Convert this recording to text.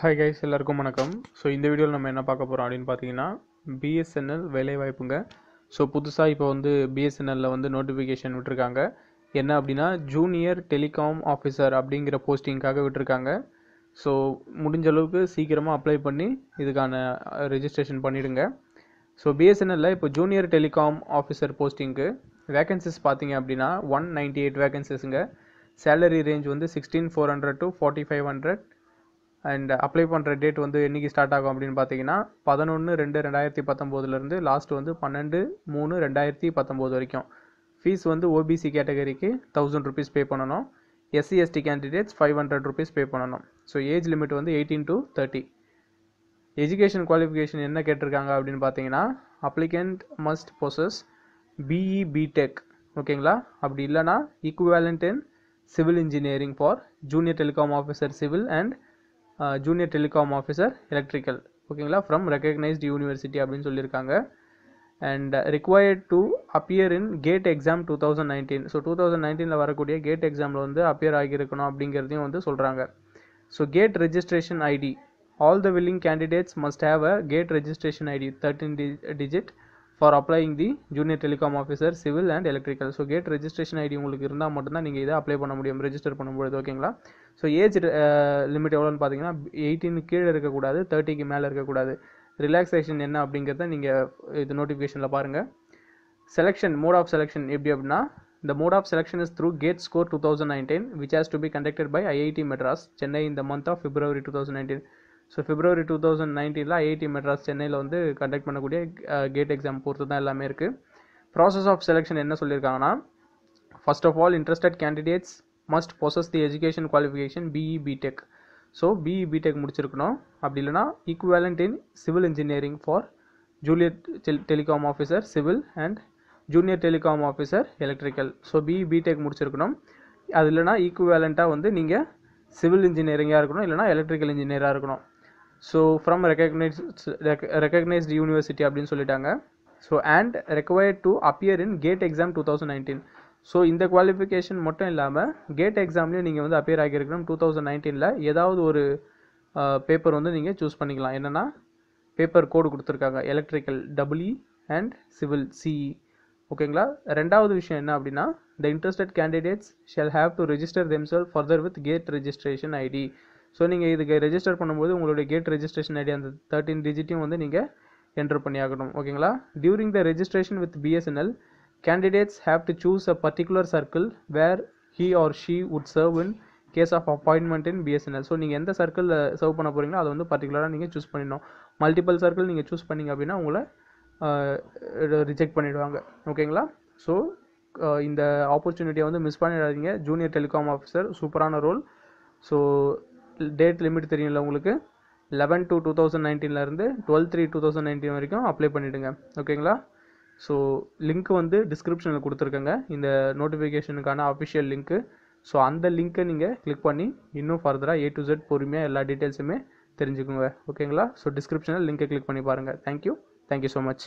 Hi guys, எல்லாருக்கும் வணக்கம். So இந்த வீடியோவில் நம்ம என்ன பார்க்க போகிறோம் அப்படின்னு பார்த்தீங்கன்னா, பிஎஸ்என்எல் வேலைவாய்ப்புங்க. ஸோ புதுசாக இப்போ வந்து பிஎஸ்என்எல்லில் வந்து நோட்டிஃபிகேஷன் விட்டுருக்காங்க. என்ன அப்படின்னா, ஜூனியர் டெலிகாம் ஆஃபீஸர் அப்படிங்கிற போஸ்டிங்காக விட்டுருக்காங்க. ஸோ முடிஞ்ச அளவுக்கு சீக்கிரமாக அப்ளை பண்ணி இதுக்கான ரெஜிஸ்ட்ரேஷன் பண்ணிவிடுங்க. ஸோ பிஎஸ்என்எல்லில் இப்போ ஜூனியர் டெலிகாம் ஆஃபீஸர் போஸ்டிங்க்கு வேகன்சிஸ் பார்த்தீங்க அப்படின்னா 198 வேகன்சிஸுங்க. சேலரி ரேஞ்ச் வந்து 16,400 to 4,500. அண்ட் அப்ளை பண்ணுற டேட் வந்து என்றைக்கு ஸ்டார்ட் ஆகும் அப்படின்னு பார்த்தீங்கன்னா 11/2/2019 லாஸ்ட் வந்து 12/3/2019 வரைக்கும். ஃபீஸ் வந்து ஓபிசி கேட்டகரிக்கு 1000 rupees பே பண்ணணும். எஸ்சி எஸ்டி கேண்டிடேட்ஸ் 500 rupees பே பண்ணணும். ஸோ ஏஜ் லிமிட் வந்து 18 to 30. எஜுகேஷன் குவாலிஃபிகேஷன் என்ன கேட்டிருக்காங்க அப்படின்னு பார்த்தீங்கன்னா, applicant must possess BE BTech, ஓகேங்களா? அப்படி இல்லைனா equivalent in civil engineering for junior telecom officer civil and junior telecom officer electrical, ஓகேங்களா, ஃப்ரம் ரெகக்னைஸ்டு யூனிவர்சிட்டி அப்படின்னு சொல்லியிருக்காங்க. And required to appear in GATE exam 2019. So 2019 வரக்கூடிய கேட் எக்ஸாமில் வந்து appear ஆகியிருக்கணும் அப்படிங்கிறதையும் வந்து சொல்கிறாங்க. So GATE registration ID, all the willing candidates must have a gate registration ID 13 digit for applying the junior telecom officer civil and electrical. So GATE registration ID உங்களுக்கு இருந்தால் மட்டும்தான் நீங்கள் இதை அப்ளை பண்ண முடியும், ரெஜிஸ்டர் பண்ணும்போது, ஓகேங்களா? ஸோ ஏஜ் லிமிட் எவ்வளோன்னு பார்த்தீங்கன்னா 18 கீழே இருக்கக்கூடாது, 30க்கு மேலே இருக்கக்கூடாது. ரிலாக்ஸேஷன் என்ன அப்படிங்கிறத நீங்கள் இது நோட்டிஃபிகேஷனில் பாருங்கள். செலெக்ஷன், மோட் ஆஃப் செலெக்ஷன் எப்படி அப்படின்னா, the mode of selection is through GATE score 2019 which has to be conducted by IIT Madras Chennai in the month of February 2019. So February 2019 IIT Madras சென்னையில் வந்து கண்டக்ட் பண்ணக்கூடிய கேட் எக்ஸாம் பொறுத்து தான் எல்லாமே இருக்குது. Process of selection என்ன சொல்லியிருக்காங்கன்னா, first of all interested candidates must possess the education qualification BE BTech. So BE BTech முடிச்சிருக்கணும். அப்படி இல்லைனா equivalent in civil engineering for junior telecom officer civil and junior telecom officer electrical. So BE BTech முடிச்சிருக்கணும். அது இல்லைனா ஈக்குவேலண்ட்டாக வந்து நீங்கள் civil இன்ஜினியரிங்காக இருக்கணும், இல்லைனா எலக்ட்ரிக்கல் இன்ஜினியராக இருக்கணும். ஸோ ஃப்ரம் ரெகக்னைஸ்டு யூனிவர்சிட்டி அப்படின்னு சொல்லிட்டாங்க. So and required to appear in GATE exam 2019. So இந்த குவாலிஃபிகேஷன் மட்டும் இல்லாமல் கேட் எக்ஸாம்லேயும் நீங்கள் வந்து அப்பியர் ஆகியிருக்கணும். 2019 ஏதாவது ஒரு பேப்பர் வந்து நீங்கள் சூஸ் பண்ணிக்கலாம். என்னென்னா பேப்பர் கோடு கொடுத்துருக்காங்க, electrical double E and civil CE, ஓகேங்களா? ரெண்டாவது விஷயம் என்ன அப்படின்னா, the interested candidates shall have to register themselves further with gate registration ID. So நீங்கள் இதுக்கு ரெஜிஸ்டர் பண்ணும்போது உங்களுடைய கேட் ரெஜிஸ்ட்ரேஷன் ஐடி அந்த 13 டிஜிட்டையும் வந்து நீங்கள் என்டர் பண்ணி ஆகணும், ஓகேங்களா? During the registration with BSNL candidates have to choose a particular circle where he or she would serve in case of appointment in BSNL. So நீங்கள் எந்த சர்க்கிளில் சர்வ் பண்ண போகிறீங்களோ அதை வந்து பர்டிகுலராக நீங்கள் சூஸ் பண்ணிடணும். மல்டிபிள் சர்க்கிள் நீங்கள் சூஸ் பண்ணிங்க அப்படின்னா உங்களை ரிஜெக்ட் பண்ணிவிடுவாங்க, ஓகேங்களா? ஸோ இந்த ஆப்பர்ச்சுனிட்டியை வந்து மிஸ் பண்ணிடாதீங்க. ஜூனியர் டெலிகாம் ஆஃபீஸர் சூப்பரான ரோல். ஸோ டேட் லிமிட் தெரியும்ல உங்களுக்கு, 11/2/2019 12/3/2019 வரைக்கும் அப்ளை பண்ணிவிடுங்க, ஓகேங்களா? ஸோ லிங்க் வந்து டிஸ்கிரிப்ஷனில் கொடுத்துருக்கேங்க, இந்த நோட்டிஃபிகேஷனுக்கான அஃபிஷியல் லிங்க்கு. ஸோ அந்த லிங்க்கை நீங்கள் கிளிக் பண்ணி இன்னும் ஃபர்தராக A to Z பொறுமையாக எல்லா டீட்டெயில்ஸுமே தெரிஞ்சுக்கோங்க, ஓகேங்களா? ஸோ டிஸ்கிரிப்ஷனில் லிங்க்கை கிளிக் பண்ணி பாருங்கள். Thank you so much.